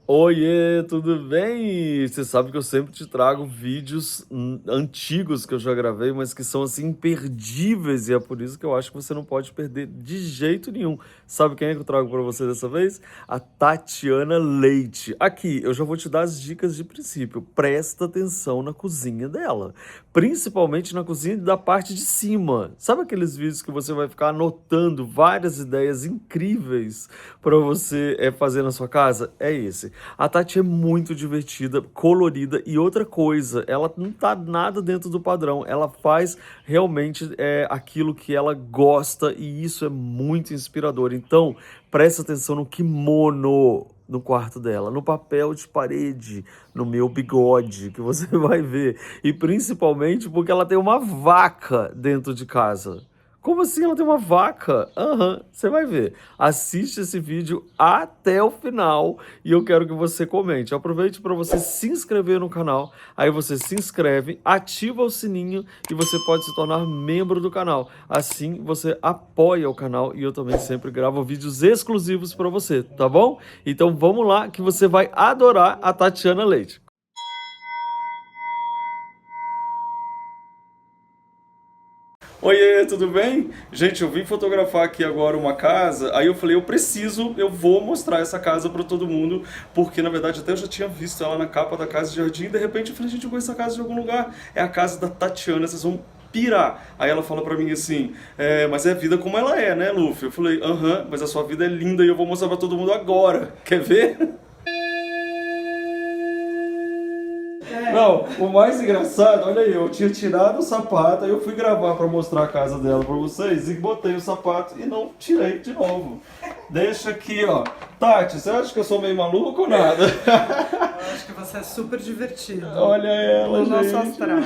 Oiê, tudo bem? Você sabe que eu sempre te trago vídeos antigos que eu já gravei, mas que são assim imperdíveis e é por isso que eu acho que você não pode perder de jeito nenhum. Sabe quem é que eu trago para você dessa vez? A Tatiana Leite. Aqui, eu já vou te dar as dicas de princípio. Presta atenção na cozinha dela, principalmente na cozinha da parte de cima. Sabe aqueles vídeos que você vai ficar anotando várias ideias incríveis para você fazer na sua casa? É esse. A Tati é muito divertida, colorida e outra coisa, ela não tá nada dentro do padrão. Ela faz realmente aquilo que ela gosta e isso é muito inspirador. Então, presta atenção no kimono no quarto dela, no papel de parede, no meu bigode, que você vai ver. E principalmente porque ela tem uma vaca dentro de casa. Como assim ela tem uma vaca? Aham, você vai ver. Assiste esse vídeo até o final e eu quero que você comente. Aproveite para você se inscrever no canal. Aí você se inscreve, ativa o sininho e você pode se tornar membro do canal. Assim você apoia o canal e eu também sempre gravo vídeos exclusivos para você, tá bom? Então vamos lá que você vai adorar a Tatiana Leite. Oiê, tudo bem? Gente, eu vim fotografar aqui agora uma casa, aí eu falei, eu vou mostrar essa casa pra todo mundo, porque na verdade até eu já tinha visto ela na capa da Casa de Jardim, e de repente eu falei, gente, eu conheço essa casa de algum lugar, é a casa da Tatiana, vocês vão pirar. Aí ela fala pra mim assim, mas é a vida como ela é, né, Luffy? Eu falei, aham, mas a sua vida é linda e eu vou mostrar pra todo mundo agora, quer ver? Não, o mais engraçado, olha aí, eu tinha tirado o sapato, aí eu fui gravar pra mostrar a casa dela pra vocês e botei o sapato e não tirei de novo. Deixa aqui, ó. Tati, você acha que eu sou meio maluco ou nada? Eu acho que você é super divertido. Olha ela, O gente. nosso astral.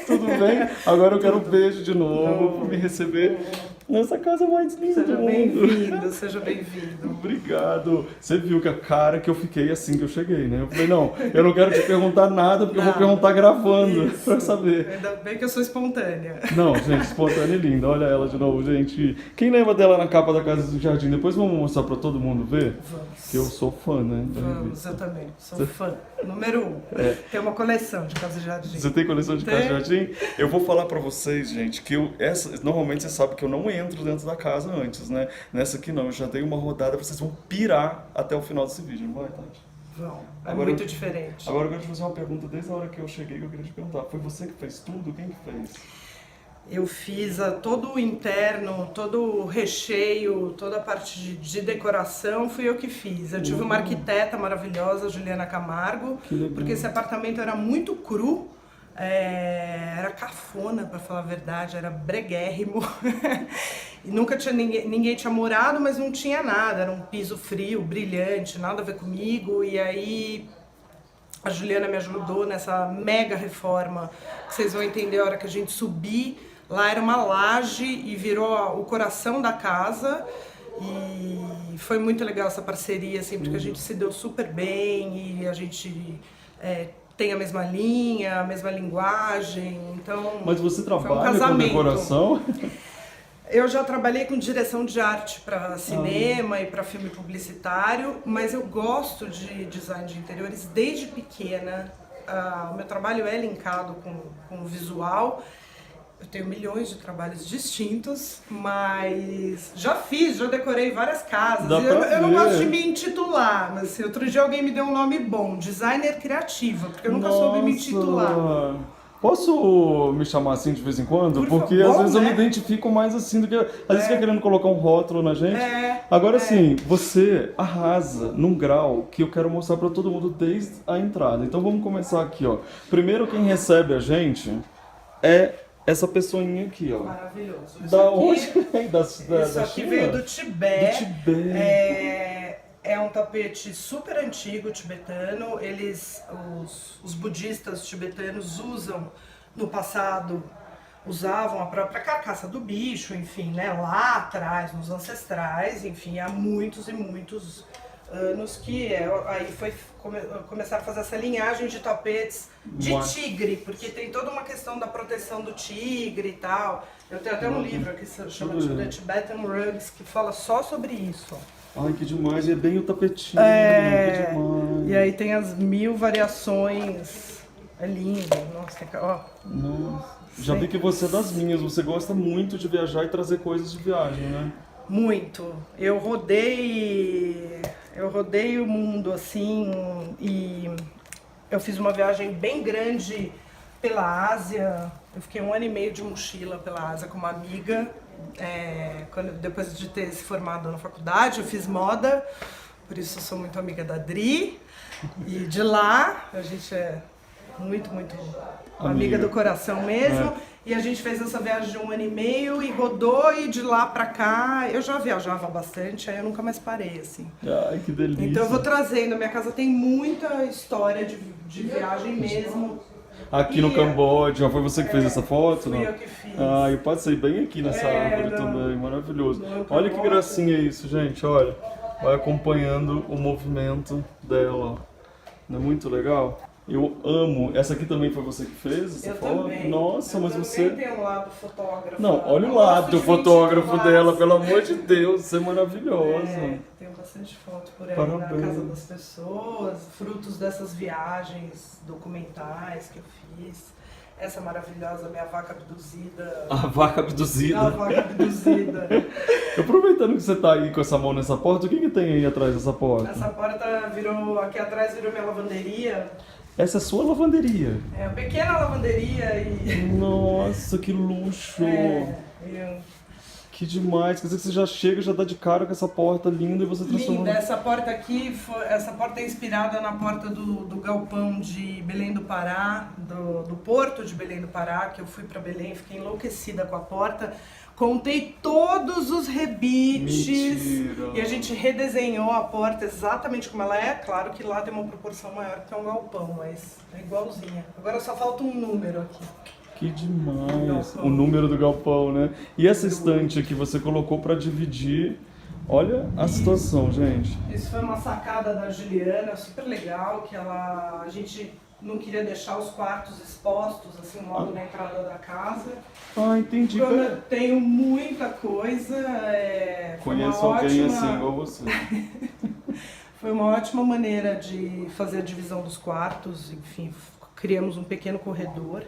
Tudo bem? Agora eu quero um beijo de novo pra me receber nessa casa mais linda Seja do mundo. bem-vindo, seja bem-vindo. Obrigado. Você viu que a cara que eu fiquei assim que eu cheguei, né? Eu falei, não, eu não quero te perguntar nada, porque eu vou perguntar gravando, Isso. pra saber. Ainda bem que eu sou espontânea. Não, gente, espontânea e linda. Olha ela de novo, gente. Quem lembra dela na capa da Casa do Jardim? Depois vamos mostrar pra todo mundo ver? Vamos. Que eu sou fã, né? da Vamos, revista. eu também. Sou fã. Número 1. Tem uma coleção de Casa de Jardim. Você tem coleção de Casa de Tem. Jardim? Eu vou falar pra vocês, gente, que normalmente você sabe que eu não entro dentro da casa antes, né? Nessa aqui não, eu já dei uma rodada, vocês vão pirar até o final desse vídeo, não vai, Tati? Vão. É Agora muito eu- diferente. Agora eu quero te fazer uma pergunta desde a hora que eu cheguei que eu queria te perguntar. Foi você que fez tudo? Quem que fez? Eu fiz todo o interno, todo o recheio, toda a parte de decoração, fui eu que fiz. Eu tive uma arquiteta maravilhosa, Juliana Camargo, Que legal. porque esse apartamento era muito cru, era cafona, para falar a verdade, era breguérrimo. E nunca tinha ninguém tinha morado, mas não tinha nada, era um piso frio, brilhante, nada a ver comigo. E aí a Juliana me ajudou nessa mega reforma, que vocês vão entender a hora que a gente subir. Lá era uma laje e virou o coração da casa. E foi muito legal essa parceria, assim, porque a gente se deu super bem e a gente tem a mesma linha, a mesma linguagem. Então, Mas você foi um trabalha com casamento. decoração? Eu já trabalhei com direção de arte para cinema e para filme publicitário, mas eu gosto de design de interiores desde pequena. O meu trabalho é linkado com o visual. Eu tenho milhões de trabalhos distintos, mas já decorei várias casas. Dá Eu, pra eu não ver. gosto de me intitular, mas assim, outro dia alguém me deu um nome bom, designer criativa, porque eu nunca soube me intitular. Nossa. Posso me chamar assim de vez em quando? Por Porque favor, às vezes eu me né? identifico mais assim do que. Às vezes fica querendo colocar um rótulo na gente. É, Agora sim, você arrasa num grau que eu quero mostrar pra todo mundo desde a entrada. Então vamos começar aqui, ó. Primeiro quem recebe a gente é essa pessoinha aqui, ó. Maravilhoso. Isso Da aqui- onde vem? Da Isso aqui China? veio do Tibete. Do Tibete. É um tapete super antigo tibetano. Os budistas tibetanos usam no passado, usavam a própria carcaça do bicho, enfim, né? Lá atrás, nos ancestrais, enfim, há muitos e muitos anos que aí começaram a fazer essa linhagem de tapetes de Mas- tigre, porque tem toda uma questão da proteção do tigre e tal. Eu tenho até um livro aqui que se chama The Tibetan Rugs, que fala só sobre isso. Ó. Ai, que demais. E é bem o tapetinho. É, Que demais. e aí tem as 1000 variações. É lindo. Nossa, tem que, ó. Nossa. Já Sim. vi que você é das minhas. Você gosta muito de viajar e trazer coisas de viagem, né? Muito. Eu rodei o mundo assim e eu fiz uma viagem bem grande pela Ásia. Eu fiquei 1 ano e meio de mochila pela Ásia com uma amiga. Depois de ter se formado na faculdade, eu fiz moda, por isso eu sou muito amiga da Dri. E de lá, a gente é muito amiga do coração mesmo. E a gente fez essa viagem de 1 ano e meio e rodou, e de lá pra cá eu já viajava bastante, aí eu nunca mais parei, assim. Ai, que delícia. Então eu vou trazendo, minha casa tem muita história de viagem mesmo. Aqui no Camboja, foi você que fez essa foto? Fui Não? eu que fiz. Ah, eu passei bem aqui nessa árvore também, maravilhoso. Olha que gracinha isso, gente, olha. Vai acompanhando o movimento dela. Não é muito legal? Eu amo. Essa aqui também foi você que fez essa Eu foto? também. Nossa, mas também você... tem um lado fotógrafo. Não, olha o Eu lado gosto do de fotógrafo vídeo, dela, mas- pelo amor de Deus, você é maravilhosa. Tenho bastante foto por aí Parabéns. na casa das pessoas, frutos dessas viagens documentais que eu fiz. Essa maravilhosa, minha vaca abduzida. A vaca abduzida. A vaca abduzida. Aproveitando que você tá aí com essa mão nessa porta, o que que tem aí atrás dessa porta? Essa porta virou, aqui atrás virou minha lavanderia. Essa é sua lavanderia. É uma pequena lavanderia e... Nossa, que luxo! Que demais! Quer dizer que você já chega, já dá de cara com essa porta linda e você transforma... Linda, essa porta aqui, essa porta é inspirada na porta do galpão de Belém do Pará, do porto de Belém do Pará, que eu fui para Belém, fiquei enlouquecida com a porta. Contei todos os rebites. Mentira. E a gente redesenhou a porta exatamente como ela é. Claro que lá tem uma proporção maior que é um galpão, mas é igualzinha. Agora só falta um número aqui. Que demais! O número do galpão, né? E essa estante aqui você colocou para dividir. Olha a situação, gente. Isso foi uma sacada da Juliana, super legal, que a gente não queria deixar os quartos expostos, assim, logo na entrada da casa. Ah, entendi. Quando eu tenho muita coisa, foi uma Conheço alguém ótima, assim, igual você. foi uma ótima maneira de fazer a divisão dos quartos, enfim, criamos um pequeno corredor.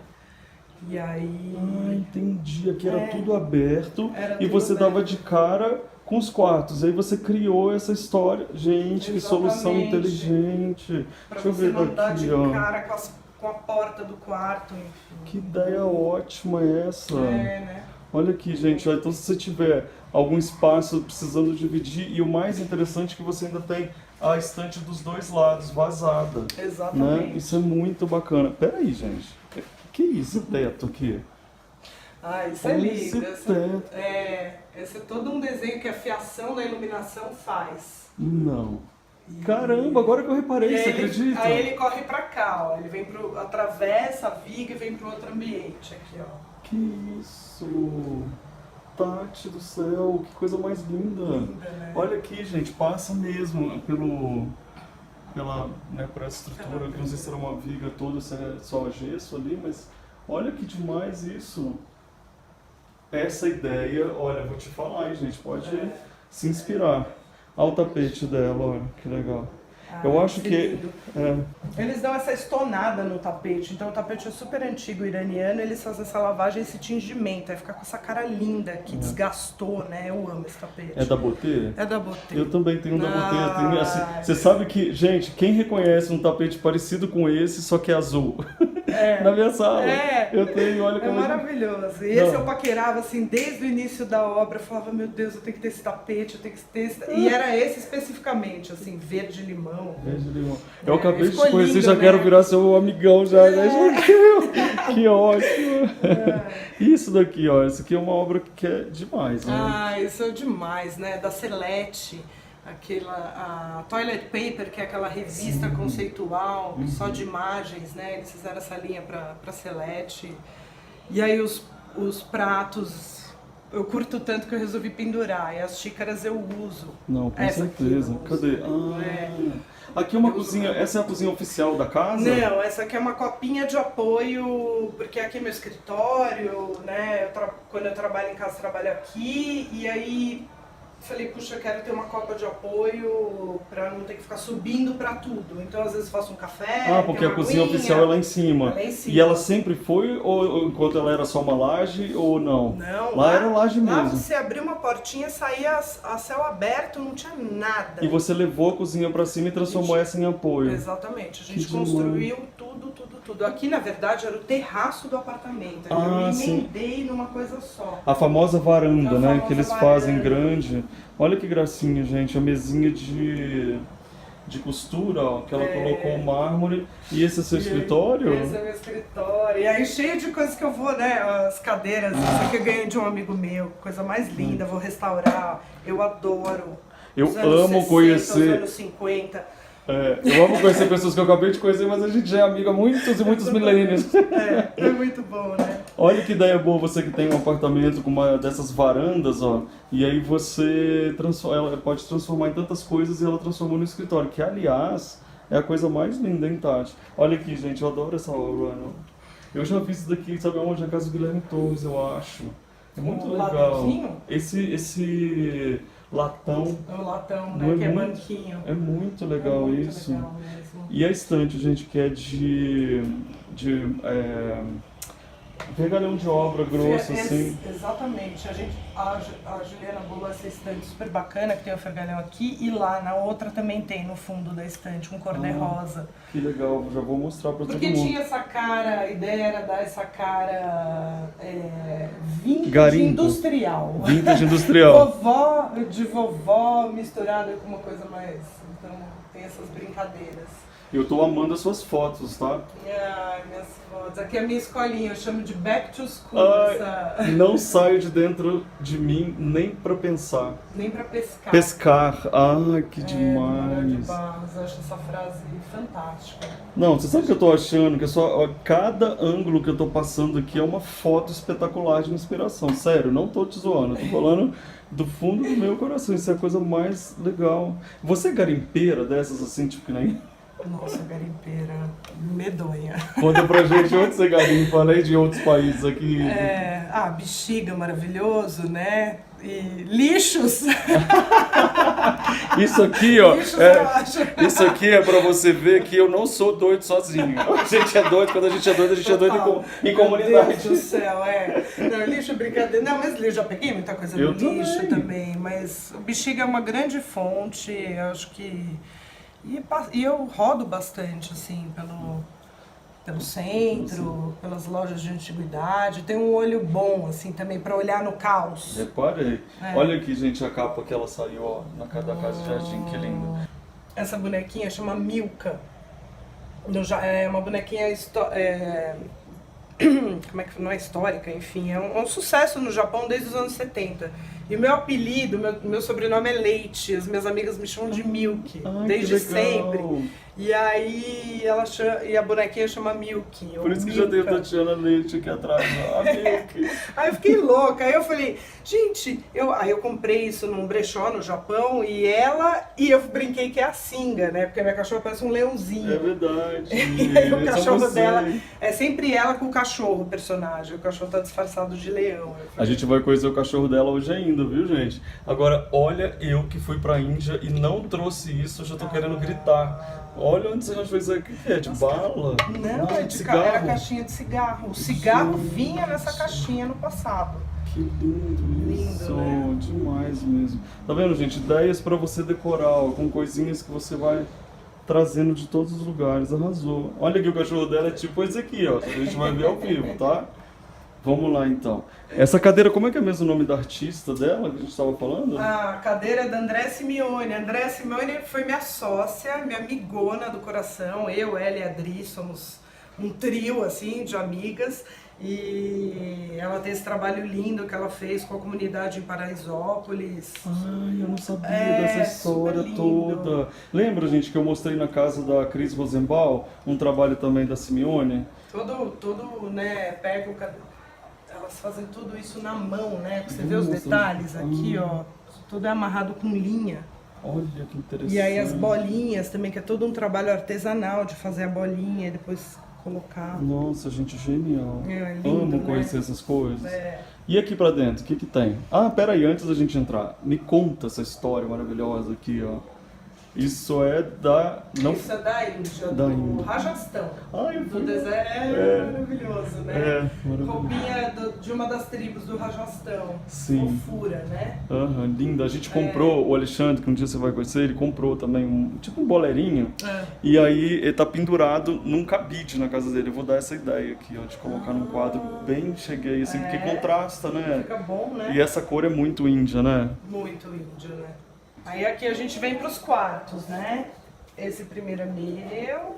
E aí... Ah, entendi. Aqui era tudo aberto Era e tudo você aberto. dava de cara com os quartos. Aí você criou essa história. Gente, que solução Exatamente. inteligente. Pra Deixa eu você ver não dar daqui, de ó. cara com a porta do quarto, enfim. Que ideia ótima essa. Né? Olha aqui, gente. Ó, então, se você tiver algum espaço precisando dividir, e o mais interessante é que você ainda tem a estante dos dois lados vazada. Né? Exatamente. Isso é muito bacana. Peraí, gente. Que isso, teto aqui? Ah, isso é Olha lindo. esse Esse é todo um desenho que a fiação da iluminação faz. Não. Caramba, agora que eu reparei, E você aí acredita? Aí ele corre pra cá, ó. Ele vem atravessa a viga e vem pro outro ambiente aqui, ó. Que isso! Tati do céu, que coisa mais linda! Linda, né? Olha aqui, gente, passa mesmo por essa estrutura, que não sei se era uma viga toda, se é só gesso ali, mas olha que demais isso! Essa ideia, olha, vou te falar, hein, gente, pode se inspirar. Olha o tapete dela, olha, que legal. Eu acho que... lindo. Eles dão essa estonada no tapete, então o tapete é super antigo iraniano, eles fazem essa lavagem, esse tingimento, aí fica com essa cara linda que desgastou, né? Eu amo esse tapete. É da Botê? É da Botê. Eu também tenho um da Botê. Ah, Assim, você sabe que, gente, quem reconhece um tapete parecido com esse, só que é azul? Na minha sala. Eu tenho, olha É como maravilhoso. E esse eu paquerava assim desde o início da obra. Eu falava, meu Deus, eu tenho que ter esse tapete, eu tenho que ter esse. E era esse especificamente, assim, verde limão. Verde limão. Eu acabei de te ficou conhecer, lindo, já né? quero virar seu amigão já, né? Que ótimo. Isso daqui, ó, isso aqui é uma obra que é demais, né? Ah, isso é demais, né? Da Celeste, a Toilet Paper, que é aquela revista conceitual, só de imagens, né? Eles fizeram essa linha pra Celeste. E aí os pratos, eu curto tanto que eu resolvi pendurar. E as xícaras eu uso. Não, com Essa aqui certeza. eu uso. Cadê? Aqui é uma cozinha, essa é a cozinha oficial da casa? Não, essa aqui é uma copinha de apoio, porque aqui é meu escritório, né? Quando eu trabalho em casa, eu trabalho aqui, e aí falei, puxa, eu quero ter uma copa de apoio pra não ter que ficar subindo pra tudo. Então, às vezes, faço um café. Ah, porque a cozinha oficial é lá em cima. É lá em cima. E ela sempre foi, ou enquanto ela era só uma laje, ou não? Não. Lá era laje Lá mesmo. você abriu uma portinha, saía a céu aberto, não tinha nada. E você levou a cozinha pra cima e transformou essa em apoio. Exatamente. A gente Que construiu tudo. Aqui, na verdade, era o terraço do apartamento. Eu emendei numa coisa só. A famosa varanda, A né? famosa Que eles varanda. fazem grande. Olha que gracinha, gente. A mesinha de costura, ó, que ela colocou o mármore. E esse é seu escritório? Esse é meu escritório. E aí, cheio de coisas que eu vou, né? As cadeiras, isso aqui eu ganhei de um amigo meu. Coisa mais linda, vou restaurar. Eu adoro. Eu Os anos amo 60, conhecer. Os anos 50. Eu amo conhecer pessoas que eu acabei de conhecer, mas a gente já é amiga há muitos e muitos milênios. É muito bom, né? Olha que ideia boa você que tem um apartamento com uma dessas varandas, ó. E aí você ela pode transformar em tantas coisas e ela transformou no escritório, que aliás é a coisa mais linda, hein, Tati? Olha aqui, gente, eu adoro essa obra. Né? Eu já fiz isso daqui, sabe onde? Na casa do Guilherme Torres, eu acho. É muito legal. Latãozinho? Esse latão. É o latão, né? Não é Que é muito- banquinho. É muito legal É muito isso. legal mesmo. E a estante, gente, que é de vergalhão de obra grosso, assim. Exatamente. A Juliana bolou essa estante super bacana, que tem o fergalhão aqui, e lá na outra também tem, no fundo da estante, um cor-de-rosa. Que legal, já vou mostrar pra todo Porque mundo. tinha essa cara, a ideia era dar essa cara vintage Garimpo. industrial. Vintage industrial. Vovó misturada com uma coisa mais... Então tem essas brincadeiras. Eu tô amando as suas fotos, tá? Ai, minhas fotos. Aqui é a minha escolinha, eu chamo de Back to School. Ai, não saio de dentro de mim nem pra pensar. Nem pra pescar. Pescar, ai, que De demais. Barros, eu acho essa frase fantástica. Não, você sabe o que eu tô achando? Que é só, ó, cada ângulo que eu tô passando aqui é uma foto espetacular de inspiração. Sério, não tô te zoando, eu tô falando do fundo do meu coração. Isso é a coisa mais legal. Você é garimpeira dessas assim, tipo que nem... Nossa, garimpeira medonha. Conta pra gente onde você garimpa, além de outros países aqui. Bexiga maravilhoso, né? E lixos. Isso aqui, ó, Lixos, eu acho. isso aqui é pra você ver que eu não sou doido sozinho. A gente é doido, quando a gente é doido em comunidade. Meu Deus do céu, Não, lixo é brincadeira. Não, mas lixo, já peguei muita coisa Eu do lixo também. também. Mas o bexiga é uma grande fonte, eu acho que... E eu rodo bastante, assim, pelo centro, pelas lojas de antiguidade. Tem um olho bom, assim, também, para olhar no caos. Reparei. Olha aqui, gente, a capa que ela saiu, ó, da Casa de Jardim, que lindo. Essa bonequinha chama Milka. É uma bonequinha... como é que não é histórica, enfim, é um sucesso no Japão desde os anos 70. E o meu apelido, meu sobrenome é Leite, as minhas amigas me chamam de Milk, Ai, desde que legal. sempre. E aí a bonequinha chama Milk. Por isso que já tem a Tatiana Leite aqui atrás, ó. A Milk. Aí eu fiquei louca, aí eu falei, gente, aí eu comprei isso num brechó no Japão e eu brinquei que é a Singa, né? Porque a minha cachorra parece um leãozinho. É verdade. E aí o São cachorro você. dela é sempre ela com o cachorro, o personagem. O cachorro tá disfarçado de leão. A gente vai conhecer o cachorro dela hoje ainda, viu, gente? Agora, olha eu que fui pra Índia e não trouxe isso, eu já tô querendo gritar. Olha onde você já fez isso aqui, que é de bala? Não, Ai, era cigarro. caixinha de cigarro. O cigarro vinha nessa caixinha no passado. Que lindo isso, Lindo, né? demais mesmo. Tá vendo, gente? Ideias pra você decorar, ó, com coisinhas que você vai trazendo de todos os lugares. Arrasou. Olha aqui, o cachorro dela é tipo esse aqui, ó. A gente vai ver ao vivo, tá? Vamos lá, então. Essa cadeira, como é que é mesmo o nome da artista dela que a gente estava falando? A cadeira é da André Simeone. A André Simeone foi minha sócia, minha amigona do coração. Eu, ela e a Adri somos um trio, assim, de amigas. E ela tem esse trabalho lindo que ela fez com a comunidade em Paraisópolis. Ai, eu não sabia É, dessa história super lindo. toda. Lembra, gente, que eu mostrei na casa da Cris Rosenbaum um trabalho também da Simeone? Todo, né, pega o cabelo. Elas fazem tudo isso na mão, né? Você vê os Nossa, detalhes aqui, ó. Tudo é amarrado com linha. Olha que interessante. E aí as bolinhas também, que é todo um trabalho artesanal de fazer a bolinha e depois colocar. Nossa, gente, genial. É lindo, Amo né? conhecer essas coisas. É. E aqui pra dentro, o que que tem? Ah, pera aí, antes da gente entrar, me conta essa história maravilhosa aqui, ó. Isso é da... Não... Isso é da Índia, Da do Índia. Rajastão. Ai, eu Do fui... deserto. É. Maravilhoso, né? É, maravilhoso. Roupinha de uma das tribos do Rajastão. Sim. Fofura, né? Aham, linda. A gente comprou, o Alexandre, que um dia você vai conhecer, ele comprou também tipo um boleirinho. E aí ele tá pendurado num cabide na casa dele. Eu vou dar essa ideia aqui, ó, de colocar num quadro bem cheguei, assim, porque contrasta, né? Fica bom, né? E essa cor é muito índia, né? Muito índio, né? Aí aqui a gente vem pros quartos, né? Esse primeiro é meu.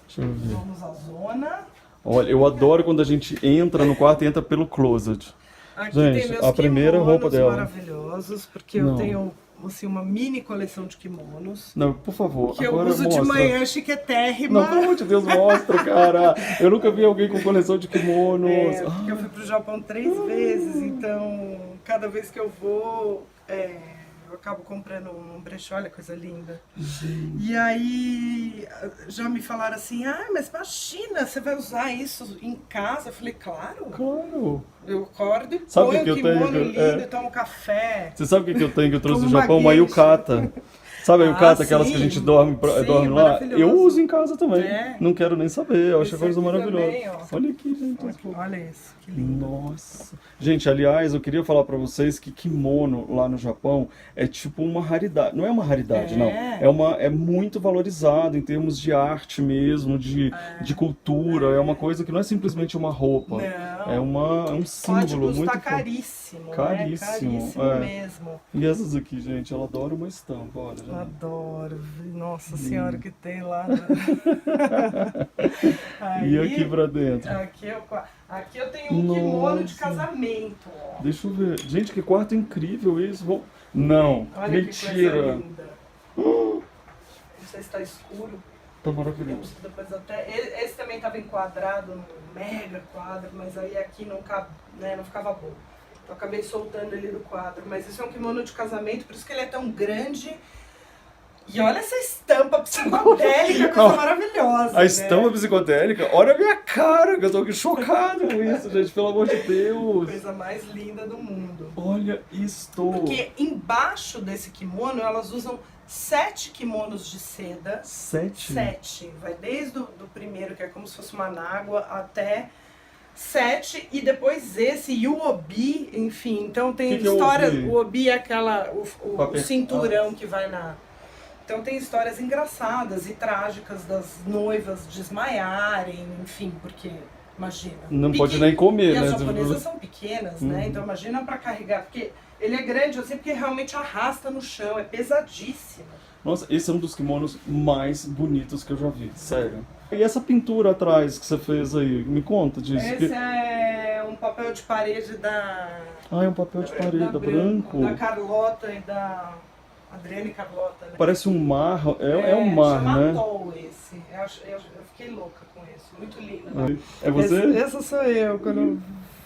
Deixa eu ver. Vamos à zona. Olha, eu adoro quando a gente entra no quarto e entra pelo closet. Aqui Gente, tem meus a primeira kimonos roupa dela. maravilhosos, porque Não. eu tenho assim, uma mini coleção de kimonos. Não, por favor, Que eu agora uso mostra. de manhã chiquetérrima. Não, pelo amor de Deus, mostra, cara. Eu nunca vi alguém com coleção de kimonos. É, porque eu fui pro Japão 3 vezes, então cada vez que eu vou, eu acabo comprando um brechó, olha, coisa linda. E aí já me falaram assim, mas imagina, você vai usar isso em casa? Eu falei, claro. Claro. Eu acordo e Sabe o ponho que o eu tenho? kimono lindo, tomo café. Você sabe o que eu tenho que eu trouxe do Como uma Japão? Uma geisha. yukata. Sabe a yukata, aquelas sim. que a gente dorme, Sim, dorme lá? maravilhoso. Eu uso em casa também. É. Não quero nem saber, eu acho a Esse coisa aqui maravilhosa. também, ó. Olha aqui, gente. Olha isso, que lindo. Nossa. Gente, aliás, eu queria falar pra vocês que kimono lá no Japão é tipo uma raridade. Não é uma raridade, não. É muito valorizado em termos de arte mesmo, de cultura. É uma coisa que não é simplesmente uma roupa. Não. É um Pode símbolo custar muito caríssimo, Caríssimo, né? Caríssimo é. mesmo. E essas aqui, gente, ela adora uma estampa, olha. gente. Adoro. Nossa senhora, o que tem lá. E aqui pra dentro? Aqui eu tenho um kimono de Nossa. casamento, ó. Deixa eu ver. Gente, que quarto incrível isso. Não, Olha mentira. que coisa linda. Não sei se tá escuro. Tá maravilhoso. Depois até, esse também estava enquadrado num mega quadro, mas aí aqui não ficava bom. Eu acabei soltando ele do quadro. Mas isso é um kimono de casamento, por isso que ele é tão grande. E olha essa estampa psicodélica, coisa maravilhosa. A estampa psicodélica, olha a minha cara, que eu tô aqui chocado com isso, gente, pelo amor de Deus. Coisa mais linda do mundo. Olha isto. Porque embaixo desse kimono elas usam 7 kimonos de seda. 7? 7. Vai desde o primeiro, que é como se fosse uma nágua, até 7. E depois esse, e o obi, enfim. Então tem Que é o história. obi? O obi é aquela, o cinturão Ah. que vai na... Então tem histórias engraçadas e trágicas das noivas desmaiarem, enfim, porque, imagina. Não pode nem comer, e né? as japonesas são pequenas, né? Então imagina pra carregar, porque ele é grande assim, porque realmente arrasta no chão, é pesadíssimo. Nossa, esse é um dos kimonos mais bonitos que eu já vi, sério. E essa pintura atrás que você fez aí, me conta disso. Esse é um papel de parede Ah, é um papel de parede, da branco. Da Carlota e da Adriane Carlota, né? Parece um mar, é um mar, chama né? Atoll esse. Eu fiquei louca com esse, muito lindo. Né? É você? Essa sou eu, quando eu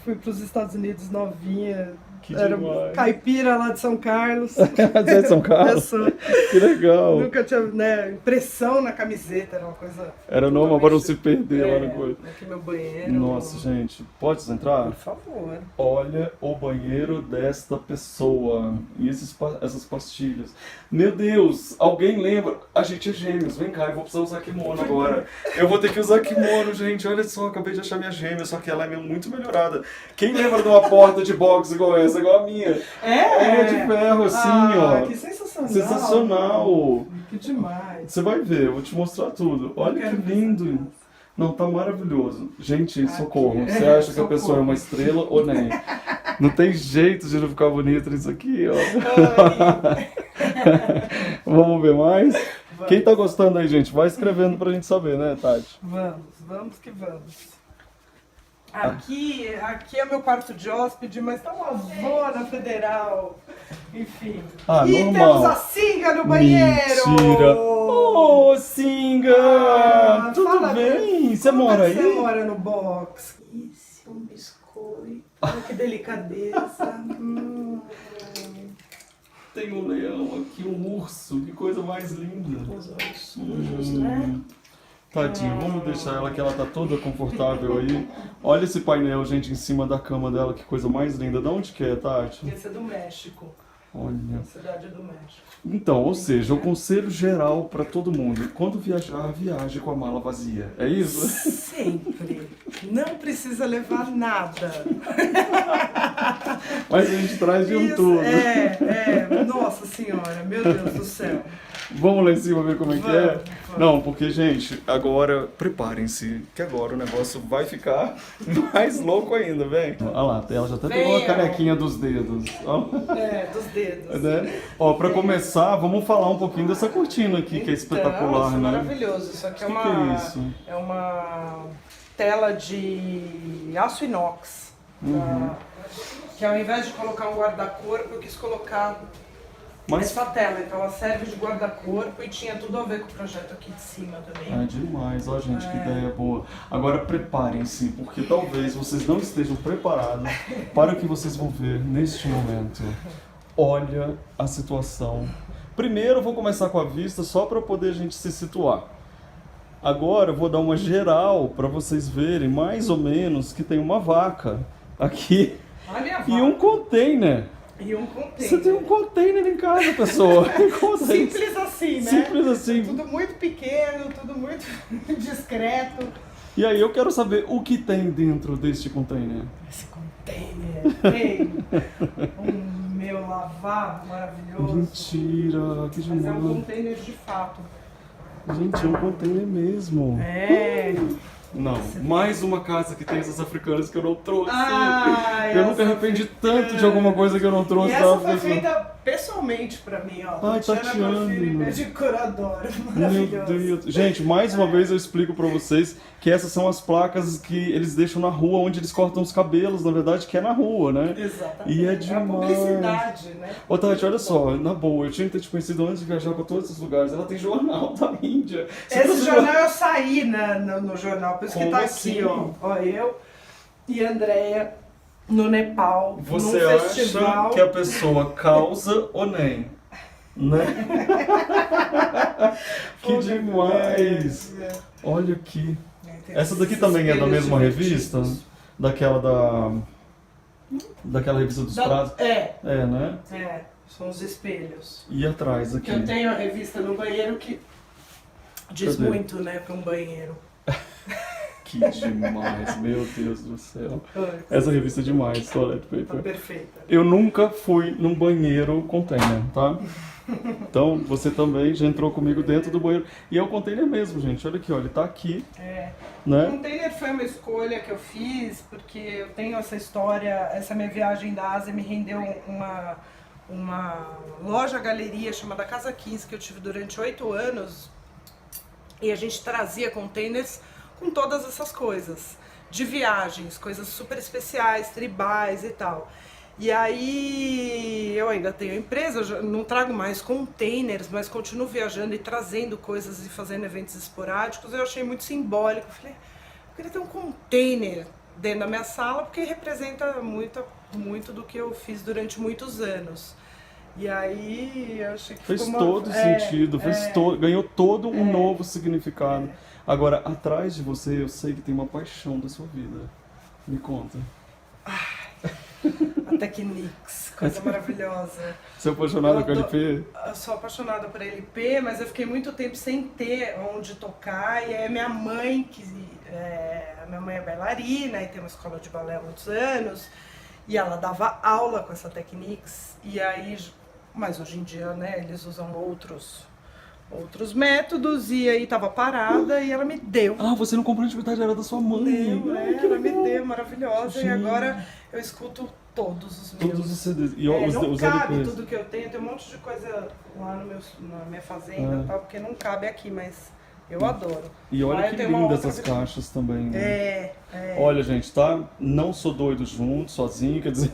fui para os Estados Unidos novinha. Que Era demais. caipira lá de São Carlos. Você é de São Carlos? Eu sou. Que legal. Nunca tinha, né, impressão na camiseta, era uma coisa... Era normal para não se perder lá no coisa. Aqui meu banheiro. Nossa, gente, pode entrar? Por favor. Olha o banheiro desta pessoa. E essas pastilhas. Meu Deus, alguém lembra? A gente é gêmeos, vem cá, eu vou precisar usar kimono agora. Eu vou ter que usar kimono, gente. Olha só, acabei de achar minha gêmea, só que ela é muito melhorada. Quem lembra de uma porta de boxe igual essa? Igual a minha. É de ferro, assim, ó. Que sensacional. Sensacional. Que demais. Você vai ver, eu vou te mostrar tudo. Olha que lindo. Não, tá maravilhoso. Gente, socorro. Você acha que a pessoa é uma estrela ou nem? Não tem jeito de não ficar bonito nisso aqui, ó. Vamos ver mais? Vamos. Quem tá gostando aí, gente, vai escrevendo pra gente saber, né, Tati? Vamos que vamos. Aqui é meu quarto de hóspede, mas tá uma zona federal. Enfim. E normal. temos a Singa no banheiro! Mentira! Oh, Singa! Tudo bem? Você mora aí? Você mora no box. Isso, um biscoito. Olha que delicadeza. Tem um leão aqui, um urso. Que coisa mais linda. Os olhos sujos, né? Tadinha, vamos deixar ela que ela tá toda confortável aí. Olha esse painel, gente, em cima da cama dela, que coisa mais linda. De onde que é, Tati? Esse é do México. Olha. Cidade do México. Então, ou seja, o conselho geral para todo mundo: quando viajar, viaje com a mala vazia. É isso? Sempre. Não precisa levar nada. Mas a gente traz de um Isso, tudo. Nossa Senhora, meu Deus do céu. Vamos lá em cima ver como é que é? Vamos. Não, porque, gente, agora preparem-se, que agora o negócio vai ficar mais louco ainda, vem. Olha lá, ela já até pegou a canequinha dos dedos. Ó. Dos dedos. Né? Ó, pra começar, vamos falar um pouquinho dessa cortina aqui, que é espetacular, isso é né? maravilhoso. Isso aqui Que é isso? É uma tela de aço inox. Que ao invés de colocar um guarda-corpo, eu quis colocar essa tela. Então ela serve de guarda-corpo e tinha tudo a ver com o projeto aqui de cima também. É demais, ó gente, que ideia boa. Agora preparem-se, porque talvez vocês não estejam preparados para o que vocês vão ver neste momento. Olha a situação. Primeiro eu vou começar com a vista só para poder a gente se situar. Agora eu vou dar uma geral para vocês verem mais ou menos que tem uma vaca aqui. Olha a vaca. E um container. E um container. Você tem um container em casa, pessoa. Simples assim, né? Simples assim. Tudo muito pequeno, tudo muito discreto. E aí eu quero saber o que tem dentro deste container. Esse container tem um meu lavabo maravilhoso. Mentira, que Mas é um demais. container de fato. Gente, é um container mesmo. É. Não, mais uma casa que tem essas africanas que eu não trouxe. Ai, eu nunca essa arrependi tanto de alguma coisa que eu não trouxe. E essa da foi África. feita pessoalmente pra mim, ó. Ai, Tatiana. Minha decoradora, Meu maravilhosa. Deus. Gente, mais uma vez eu explico pra vocês que essas são as placas que eles deixam na rua, onde eles cortam os cabelos, na verdade, que é na rua, né? Exatamente. E é a demais. publicidade, né? Ô Tati, olha só, na boa, eu tinha que ter te conhecido antes de viajar pra todos esses lugares. Ela tem jornal da Índia. Você Esse trouxe jornal eu saí no jornal, por isso que Como tá assim? aqui, ó. Ó, eu e a Andrea no Nepal, Você num acha festival. que a pessoa causa ou nem? Né? Que demais! É. Olha aqui. Tem Essa daqui esses também é da espelhos mesma revista? divertidos. Daquela revista dos pratos? É, É, né? são os espelhos. E atrás aqui? Que eu tenho a revista no banheiro que diz Cadê? muito, né, pra um banheiro. Que demais, meu Deus do céu. Olha, Essa revista é demais, Toilet tá Paper. perfeita. Eu nunca fui num banheiro container, tá? Então, você também já entrou comigo dentro do banheiro. E é o container mesmo, gente. Olha aqui, ó, ele tá aqui, O né? container foi uma escolha que eu fiz, porque eu tenho essa história, essa minha viagem da Ásia me rendeu uma loja-galeria chamada Casa 15, que eu tive durante 8 anos. E a gente trazia containers com todas essas coisas, de viagens, coisas super especiais, tribais e tal. E aí, eu ainda tenho empresa, eu já não trago mais containers, mas continuo viajando e trazendo coisas e fazendo eventos esporádicos. Eu achei muito simbólico. Eu falei, eu queria ter um container dentro da minha sala, porque representa muito do que eu fiz durante muitos anos. E aí, eu achei que Fez ficou todo sentido, ganhou todo um novo significado. Agora, atrás de você, eu sei que tem uma paixão da sua vida. Me conta. A Technics, coisa maravilhosa. Você é apaixonada com Eu LP? Eu sou apaixonada por LP, mas eu fiquei muito tempo sem ter onde tocar. E aí minha mãe, minha mãe é bailarina e tem uma escola de balé há muitos anos, e ela dava aula com essa Technics. E aí, mas hoje em dia, né, eles usam outros métodos, e aí tava parada e ela me deu. Ah, você não comprou de verdade, era da sua mãe. Ai, que Ela me legal. deu, maravilhosa. Gente. E agora eu escuto todos os meus. Todos os CDs. E ó, Não os cabe LPs. tudo que eu tenho um monte de coisa lá na minha fazenda e tal, porque não cabe aqui, mas eu adoro. E olha Lá eu que tenho uma linda outra essas versão. caixas também, né? É. Olha, gente, tá? Não sou doido junto, sozinho, quer dizer,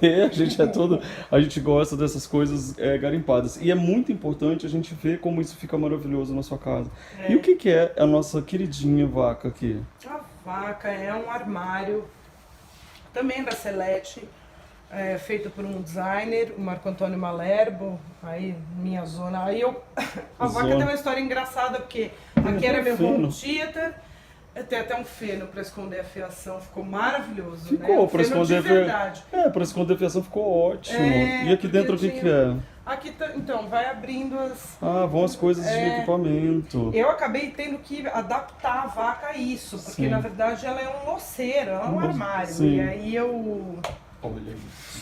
a gente gosta dessas coisas garimpadas. E é muito importante a gente ver como isso fica maravilhoso na sua casa. E o que é a nossa queridinha vaca aqui? A vaca é um armário, também da Celete, feito por um designer, o Marco Antônio Malerbo, aí minha zona. A vaca Zona. tem uma história engraçada, porque aqui era meu fino. home theater, Tem até um feno pra esconder a fiação, ficou maravilhoso, Ficou, né? pra esconder de verdade. pra esconder a fiação ficou ótimo. E aqui dentro o que que é? Aqui, então, vai abrindo as... Vão as coisas de equipamento. Eu acabei tendo que adaptar a vaca a isso, porque na verdade ela é um loceiro, ela é um armário. Sim. E aí eu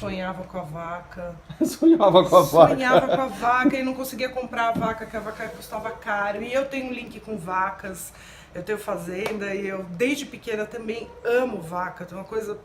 sonhava com a vaca. Sonhava com a vaca. Sonhava com a vaca e não conseguia comprar a vaca, que a vaca custava caro. E eu tenho um link com vacas, eu tenho fazenda e eu desde pequena também amo vaca, tem uma coisa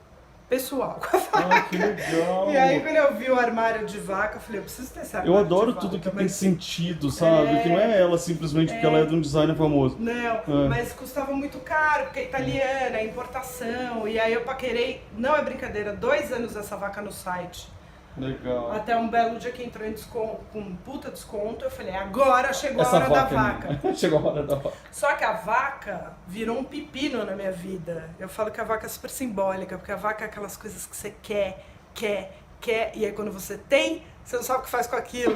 pessoal com a vaca. Que legal! E aí quando eu vi o armário de vaca, eu falei, eu preciso ter esse armário. Eu adoro de tudo vaca, que tem sentido, sabe? Que não é ela simplesmente porque ela é de um designer famoso. Não, mas custava muito caro, porque é italiana, é importação. E aí eu paquerei, não é brincadeira, 2 anos essa vaca no site. Legal. Até um belo dia que entrou em desconto, com um puta desconto, eu falei, agora chegou a hora da vaca. Chegou a hora da vaca. Só que a vaca virou um pepino na minha vida. Eu falo que a vaca é super simbólica, porque a vaca é aquelas coisas que você quer, e aí quando você tem, você não sabe o que faz com aquilo.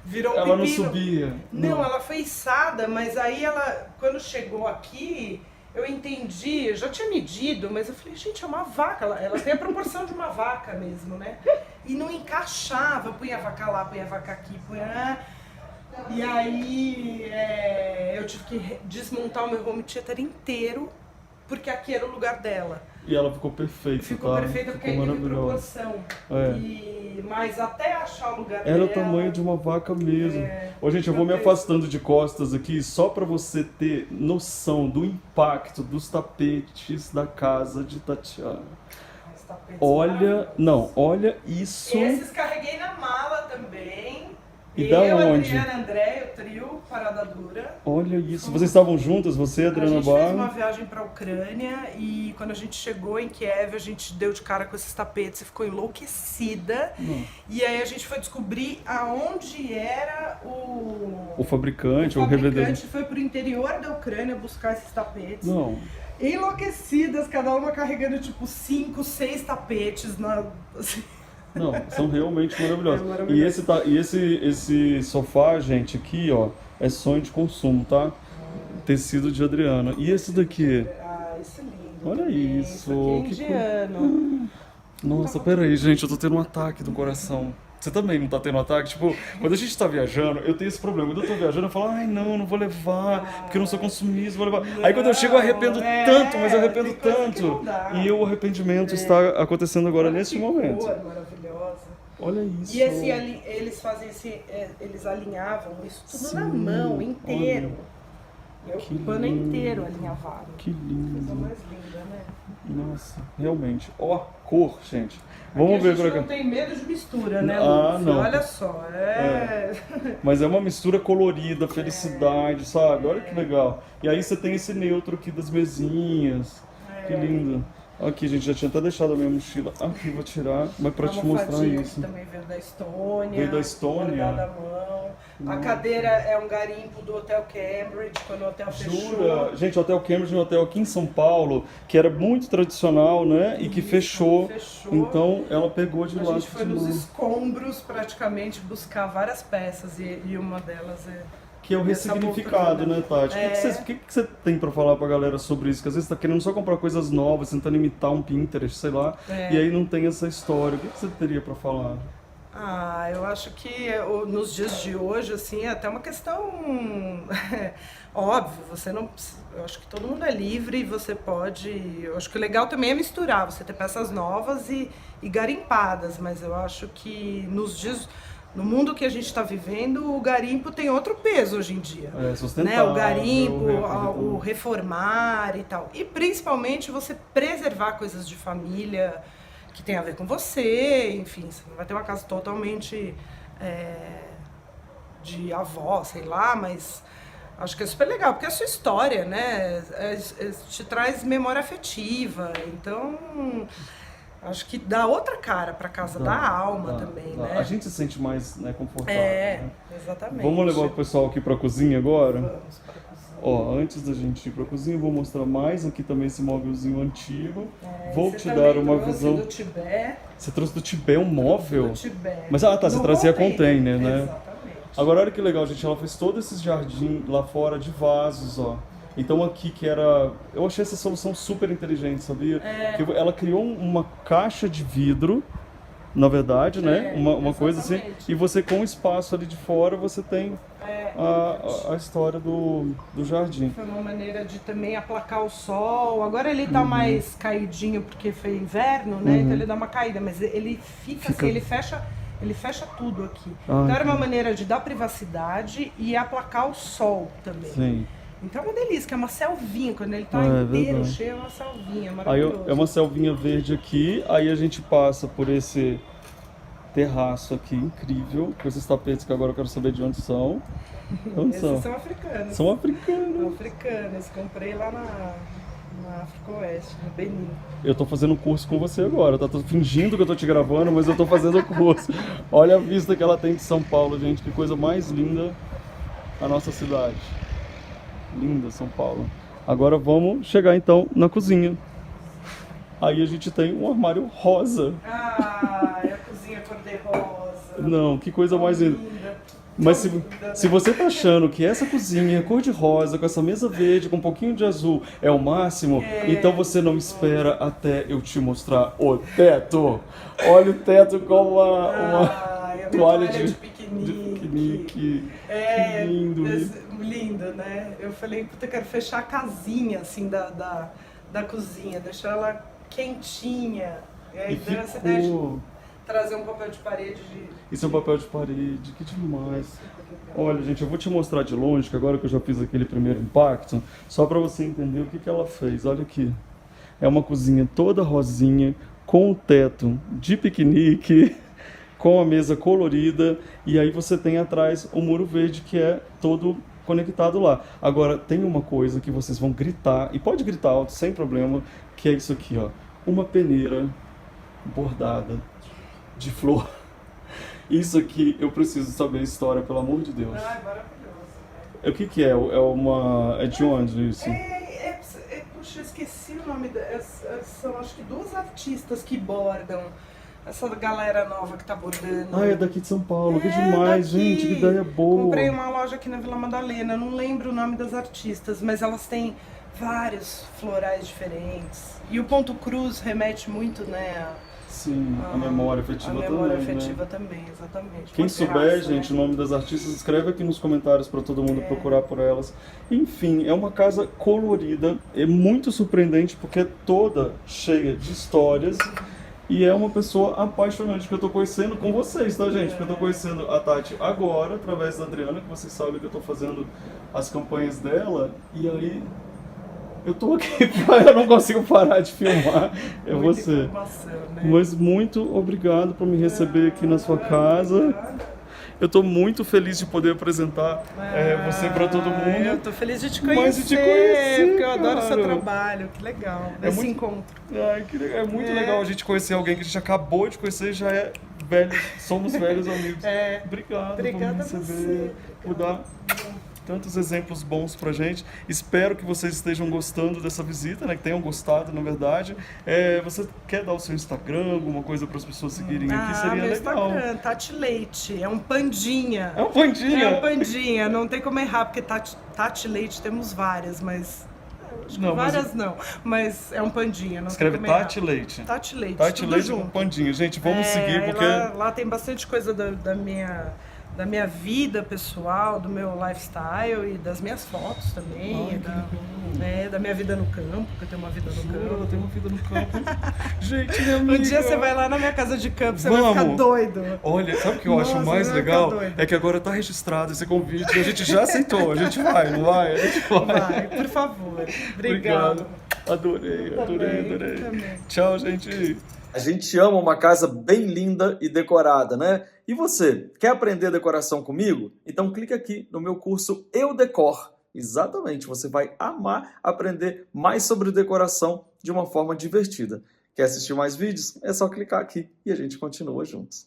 Virou um pepino. Ela não subia. Não, ela foi içada, mas aí ela, quando chegou aqui, eu entendi, eu já tinha medido, mas eu falei, gente, é uma vaca, ela tem a proporção de uma vaca mesmo, né? E não encaixava, punha a vaca lá, punha a vaca aqui, punha... E aí eu tive que desmontar o meu home theater inteiro, porque aqui era o lugar dela. E ela ficou perfeita, Ficou perfeita porque aí teve proporção. Mas até achar o lugar dela... Era o tamanho de uma vaca mesmo. Gente, eu vou me afastando de costas aqui só pra você ter noção do impacto dos tapetes da casa de Tatiana. Olha isso. Esses carreguei na mala também. E da onde? Adriana, André, o trio, Parada Dura. Olha isso. Vocês estavam juntas, você e a Adriana Barra? A gente fez uma viagem para a Ucrânia e quando a gente chegou em Kiev, a gente deu de cara com esses tapetes e ficou enlouquecida. E aí a gente foi descobrir aonde era o fabricante, o fabricante foi pro interior da Ucrânia buscar esses tapetes. Enlouquecidas, cada uma carregando tipo 5, 6 tapetes assim. Não, são realmente maravilhosos. E esse sofá, gente, aqui, ó, é sonho de consumo, tá? Tecido de Adriana. E esse daqui? Esse é lindo. Olha também. isso. Isso aqui é indiano. Nossa, peraí, gente, eu tô tendo um ataque do coração. Você também não tá tendo ataque? Tipo, quando a gente tá viajando, eu tenho esse problema. Quando eu tô viajando, eu falo, ai não vou levar, porque eu não sou consumista, vou levar. Aí quando eu chego, eu arrependo tanto, mas eu arrependo tanto. E o arrependimento está acontecendo agora nesse momento. Cor maravilhosa. Olha isso. E eles fazem eles alinhavam isso tudo na mão, inteiro. O pano inteiro alinhavado. Que lindo. Coisa mais linda, né? Nossa, realmente. Ó, cor, gente. Vamos ver pra cá. A gente não tem medo de mistura, né, não. Olha só, Mas é uma mistura colorida, felicidade, sabe? Olha que legal. E aí você tem esse neutro aqui das mesinhas. Que lindo. Aqui, gente, já tinha até deixado a minha mochila. Aqui, vou tirar, mas pra te mostrar isso. Também veio da Estônia. Veio da Estônia. Da mão. A cadeira é um garimpo do Hotel Cambridge, quando o hotel fechou. Jura? Gente, o Hotel Cambridge é um hotel aqui em São Paulo, que era muito tradicional, né? E que fechou. Então, ela pegou de lá. A gente foi nos escombros, praticamente, buscar várias peças. E uma delas é... Que é o ressignificado, né, Tati? O que você tem pra falar pra galera sobre isso? Que às vezes você tá querendo só comprar coisas novas, tentando imitar um Pinterest, sei lá, e aí não tem essa história. O que você teria pra falar? Eu acho que nos dias de hoje, assim, é até uma questão óbvio, você não... Eu acho que todo mundo é livre e você pode... Eu acho que o legal também é misturar, você ter peças novas e garimpadas, mas eu acho que nos dias... No mundo que a gente está vivendo, o garimpo tem outro peso hoje em dia. Sustentável, né? O garimpo, o reformar e tal. E principalmente você preservar coisas de família que tem a ver com você, enfim, você não vai ter uma casa totalmente de avó, sei lá, mas acho que é super legal, porque é a sua história, né? Te traz memória afetiva, então... Acho que dá outra cara pra casa da alma também, né? A gente se sente mais confortável. Né? Exatamente. Vamos levar o pessoal aqui pra cozinha agora? Vamos pra cozinha. Ó, antes da gente ir pra cozinha, eu vou mostrar mais aqui também esse móvelzinho antigo. Vou te dar uma visão... do Tibete. Você trouxe do Tibete um móvel? Do Tibete. Mas, você trazia container, né? Exatamente. Agora, olha que legal, gente. Ela fez todos esses jardins lá fora de vasos, ó. Então aqui que era... Eu achei essa solução super inteligente, sabia? Que ela criou uma caixa de vidro, na verdade, né? Uma coisa assim. E você com o espaço ali de fora, você tem a história do jardim. Foi uma maneira de também aplacar o sol. Agora ele tá mais caidinho porque foi inverno, né? Então ele dá uma caída, mas ele fica assim, ele fecha tudo aqui. Então era uma maneira de dar privacidade e aplacar o sol também. Sim. Então é uma delícia, que é uma selvinha, quando ele tá inteiro, cheio, é uma selvinha, maravilhoso. Aí é uma selvinha verde aqui, aí a gente passa por esse terraço aqui, incrível, com esses tapetes que agora eu quero saber de onde são. Onde Esses são africanos. São africanos. São africanos, comprei lá na África Oeste, no Benin. Eu tô fazendo curso com você agora, tá? Tô fingindo que eu tô te gravando, mas eu tô fazendo o curso. Olha a vista que ela tem de São Paulo, gente, que coisa mais linda a nossa cidade. Linda São Paulo. Agora vamos chegar então na cozinha. Aí a gente tem um armário rosa. Ah, é a cozinha cor-de-rosa. Não, que coisa mais linda. Mas se você tá achando que essa cozinha cor-de-rosa, com essa mesa verde, com um pouquinho de azul, é o máximo, então você não espera até eu te mostrar o teto. Olha o teto com uma toalha de piquenique. É, que lindo. Lindo, né? Eu falei, puta, eu quero fechar a casinha, assim, da cozinha, deixar ela quentinha. E aí deu essa ideia de trazer um papel de parede. Isso é um papel de parede, que demais. Olha, gente, eu vou te mostrar de longe, que agora que eu já fiz aquele primeiro impacto, só para você entender o que ela fez. Olha aqui. É uma cozinha toda rosinha, com o teto de piquenique, com a mesa colorida, e aí você tem atrás o muro verde, que é todo conectado lá. Agora, tem uma coisa que vocês vão gritar, e pode gritar alto, sem problema, que é isso aqui, ó. Uma peneira bordada de flor. Isso aqui, eu preciso saber a história, pelo amor de Deus. Ai, maravilhoso. O que que é? É de onde isso? Puxa, eu esqueci o nome. São acho que duas artistas que bordam. Essa galera nova que tá bordando. Ah, é daqui de São Paulo, que demais, daqui. gente, que ideia boa. Comprei uma loja aqui na Vila Madalena, não lembro o nome das artistas, mas elas têm vários florais diferentes. E o ponto cruz remete muito, né? Sim, a memória afetiva também. A memória afetiva também, exatamente. Quem souber, gente, o nome das artistas, escreve aqui nos comentários para todo mundo procurar por elas. Enfim, é uma casa colorida, é muito surpreendente porque é toda cheia de histórias. E é uma pessoa apaixonante que eu tô conhecendo com vocês, tá, gente? Porque eu tô conhecendo a Tati agora, através da Adriana, que vocês sabem que eu tô fazendo as campanhas dela. E aí, eu tô aqui, eu não consigo parar de filmar. É muita você. Informação, né? Mas muito obrigado por me receber aqui na sua casa. Eu tô muito feliz de poder apresentar você para todo mundo. Eu tô feliz de te conhecer, porque eu adoro o seu trabalho. Que legal, esse encontro. Ai, que legal. É muito legal a gente conhecer alguém que a gente acabou de conhecer e já é velho, somos velhos amigos. Obrigado por me receber, por dar tantos exemplos bons pra gente. Espero que vocês estejam gostando dessa visita, né? Que tenham gostado, na verdade. Você quer dar o seu Instagram, alguma coisa para as pessoas seguirem aqui? Seria meu legal. Instagram, Tati Leite, é um pandinha. É um pandinha? É um pandinha, não tem como errar, porque Tati Leite temos várias, mas... Mas é um pandinha. Não escreve Tati Leite. Tati Leite, Tati Leite com pandinha. Gente, vamos seguir, porque... Lá tem bastante coisa da minha vida pessoal, do meu lifestyle e das minhas fotos também. Da minha vida no campo, porque eu tenho uma vida no campo. Eu tenho uma vida no campo. Gente, minha amiga. Um dia você vai lá na minha casa de campo, você vai ficar doido. Olha, sabe o que eu acho mais legal? É que agora tá registrado esse convite, a gente já aceitou, a gente vai, não vai? A gente vai. Vai, por favor. Obrigado. Adorei. Também. Tchau, gente. A gente ama uma casa bem linda e decorada, né? E você, quer aprender decoração comigo? Então clica aqui no meu curso Eu Decor. Exatamente, você vai amar aprender mais sobre decoração de uma forma divertida. Quer assistir mais vídeos? É só clicar aqui e a gente continua juntos.